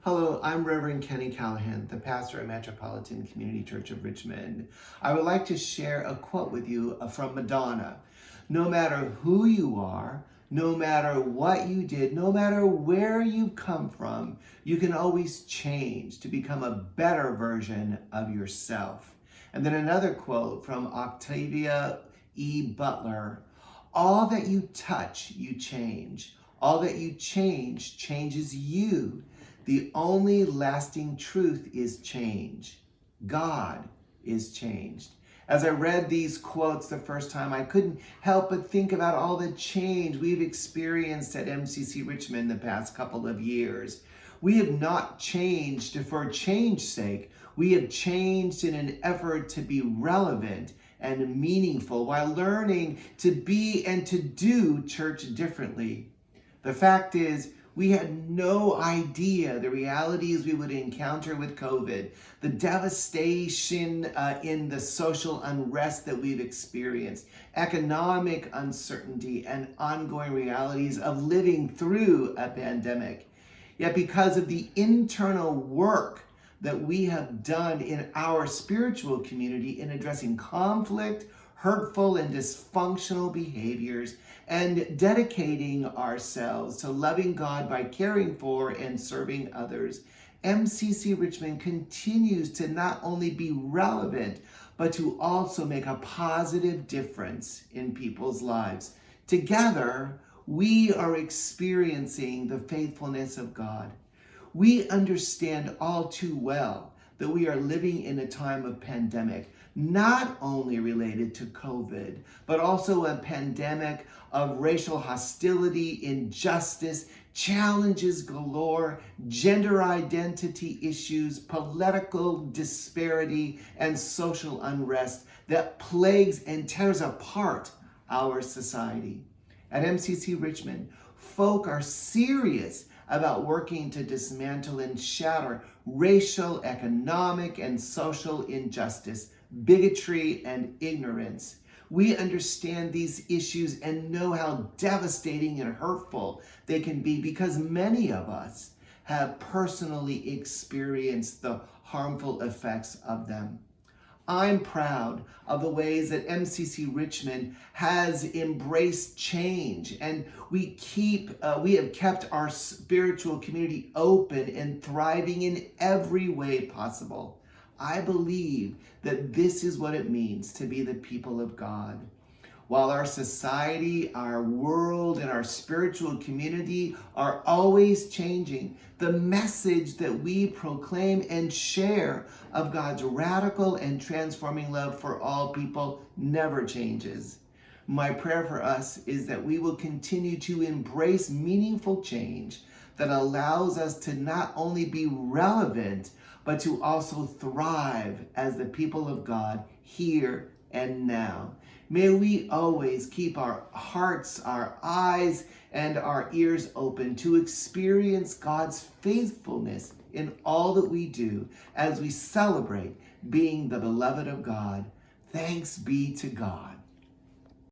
Hello, I'm Reverend Kenny Callahan, the pastor at Metropolitan Community Church of Richmond. I would like to share a quote with you from Madonna. No matter who you are, no matter what you did, no matter where you've come from, you can always change to become a better version of yourself. And then another quote from Octavia Butler. All that you touch, you change. All that you change changes you. The only lasting truth is change. God is changed. As I read these quotes the first time, I couldn't help but think about all the change we've experienced at MCC Richmond the past couple of years. We have not changed for change's sake. We have changed in an effort to be relevant and meaningful while learning to be and to do church differently. The fact is, we had no idea the realities we would encounter with COVID, the devastation in the social unrest that we've experienced, economic uncertainty, and ongoing realities of living through a pandemic. Yet because of the internal work that we have done in our spiritual community in addressing conflict, hurtful and dysfunctional behaviors, and dedicating ourselves to loving God by caring for and serving others, MCC Richmond continues to not only be relevant, but to also make a positive difference in people's lives. Together, we are experiencing the faithfulness of God. We understand all too well that we are living in a time of pandemic, not only related to COVID, but also a pandemic of racial hostility, injustice, challenges galore, gender identity issues, political disparity, and social unrest that plagues and tears apart our society. At MCC Richmond, folk are serious about working to dismantle and shatter racial, economic, and social injustice, bigotry, and ignorance. We understand these issues and know how devastating and hurtful they can be because many of us have personally experienced the harmful effects of them. I'm proud of the ways that MCC Richmond has embraced change, and we have kept our spiritual community open and thriving in every way possible. I believe that this is what it means to be the people of God. While our society, our world, and our spiritual community are always changing, the message that we proclaim and share of God's radical and transforming love for all people never changes. My prayer for us is that we will continue to embrace meaningful change that allows us to not only be relevant, but to also thrive as the people of God here and now. May we always keep our hearts, our eyes, and our ears open to experience God's faithfulness in all that we do as we celebrate being the beloved of God. Thanks be to God.